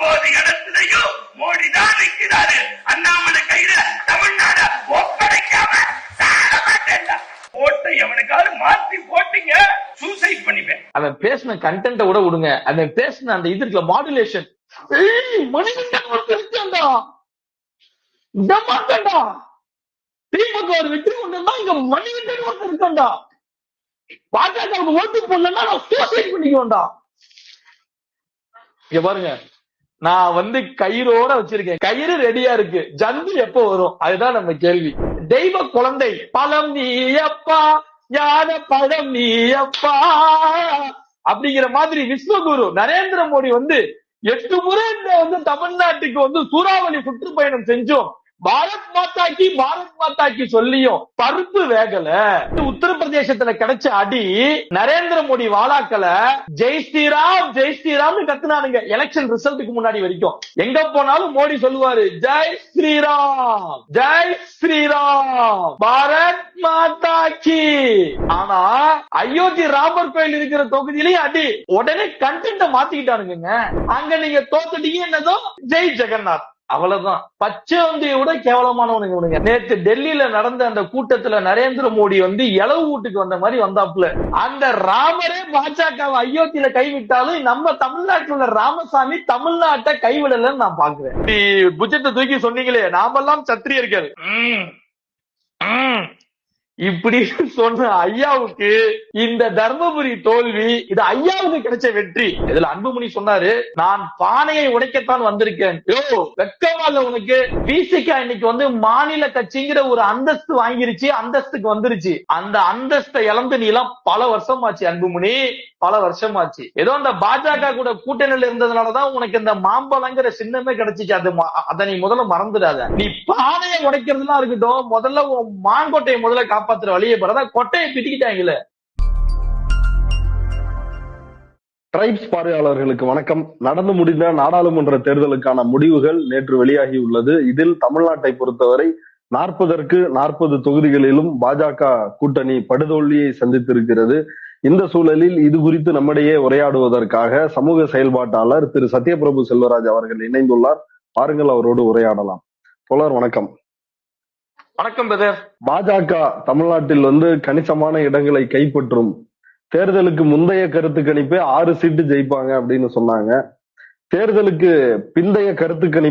9 இடத்துலயும் மோடி தான் நிற்கிறாரு. அண்ணாமலை கையில தமிழ்நாடு ஒப்படைக்காம சாக மாட்டேன். போட்டு எவனுக்காவது மாத்தி போட்டீங்க சூசைட் பண்ணிப்பேன். அவன் பேசின கண்டென்ட்ட கூட விடுங்க, அவன் பேசின அந்த இது இருக்குல்ல மாடுலேஷன், மணிகண்டன் ஒருத்தர் இருக்காண்டா, டமாண்டா திமுக ஒரு வெற்றி கொண்டா, இங்க மணிகண்டன் ஒருத்தர் இருக்காண்டா, பாஜக ஓட்டு போடலன்னா நான் சூசைட் பண்ணிக்குவேன்டா. இங்க பாருங்க, நான் கயிறோட வச்சிருக்கேன், கயிறு ரெடியா இருக்கு, ஜந்து எப்ப வரும் அதுதான் நம்ம கேள்வி. தெய்வ குழந்தை பழம் நீயப்பா, ஞான பழம் நீயப்பா அப்படிங்கிற மாதிரி விஸ்வகுரு நரேந்திர மோடி 8 முறை தமிழ்நாட்டுக்கு சூறாவளி சுற்றுப்பயணம் செஞ்சோம். பாரத் மாதா கி சொல்லியும் பருப்பு வேகல. உத்தரப்பிரதேசத்துல கிடைச்ச அடி நரேந்திர மோடி வாழாக்கல. ஜெய் ஸ்ரீராம் ஜெய் ஸ்ரீராம் கத்துனானுங்க எலெக்ஷன் ரிசல்ட்டுக்கு முன்னாடி வரைக்கும். எங்க போனாலும் மோடி சொல்லுவாரு ஜெய் ஸ்ரீராம் ஜெய் ஸ்ரீராம் பாரத் மாதா கி. ஆனா அயோத்தி ராமர் கோயில் இருக்கிற தொகுதியிலேயே அடி. உடனே கண்டென்ட்ட மாத்திக்கிட்டானுங்க. அங்க நீங்க தோத்துட்டீங்க, என்னதோ ஜெய் ஜெகநாத், அவ்வளவுதான். பச்சை விட கேவலமானவனுங்க. நேத்து டெல்லியில நடந்த அந்த கூட்டத்துல நரேந்திர மோடி இளவு வீட்டுக்கு வந்த மாதிரி வந்தாப்புல. அந்த ராமரே பாஜக அயோத்தியில கைவிட்டாலும் நம்ம தமிழ்நாட்டில் உள்ள ராமசாமி தமிழ்நாட்டை கைவிடலன்னு நான் பாக்குறேன். புஜத்தை தூக்கி சொன்னீங்களே நாமெல்லாம் சத்திரியர்கள், இப்படி சொன்ன ஐயாவுக்கு இந்த தர்மபுரி தோல்வி இது ஐயாவுக்கு கிடைச்ச வெற்றி. இதுல அன்புமணி சொன்னாரு, நான் பானையை உடைக்கத்தான் வந்திருக்கேன். வெக்கமா இல்ல உனக்கு? பிசிக இன்னைக்கு மாநில கட்சிங்கிற ஒரு அந்தஸ்து வாங்கிருச்சு, அந்தஸ்துக்கு வந்துருச்சு. அந்த அந்தஸ்தை இழந்து நீ எல்லாம் பல வருஷமாச்சு அன்புமணி, பல வருஷமாச்சு. ஏதோ அந்த பாஜக கூட கூட்டணியில் இருந்ததுனாலதான் உனக்கு இந்த மாம்பழங்கிற சின்னமே கிடைச்சிச்சு. அதை நீ முதல்ல மறந்துடாத. நீ பானையை உடைக்கிறதுலாம் இருக்கட்டும், முதல்ல உன் மாங்கோட்டையை முதல்ல காப்பாத்துற வழியை பெறதா கொட்டையை பிடிக்கிட்டாங்களே. டிரைப்ஸ் பார்வையாளர்களுக்கு வணக்கம். நடந்து முடிந்த நாடாளுமன்ற தேர்தலுக்கான முடிவுகள் நேற்று வெளியாகி உள்ளது. இதில் தமிழ்நாட்டை பொறுத்தவரை 40ற்கு 40 தொகுதிகளிலும் பாஜக கூட்டணி படுதோல்வியை சந்தித்திருக்கிறது. இந்த சூழலில் இது குறித்து நம்மிடையே உரையாடுவதற்காக சமூக செயல்பாட்டாளர் திரு சத்யபிரபு செல்வராஜ் அவர்கள் இணைந்துள்ளார். பாருங்கள், அவரோடு உரையாடலாம். தோழர் வணக்கம். வணக்கம் பிரதர். பாஜக தமிழ்நாட்டில் கணிசமான இடங்களை கைப்பற்றும். தேர்தலுக்கு முந்தைய கருத்து கணிப்பே 6 சீட்டு ஜெயிப்பாங்க அப்படின்னு சொன்னாங்க. தேர்தலுக்கு பிந்தைய கருத்து கணிப்பு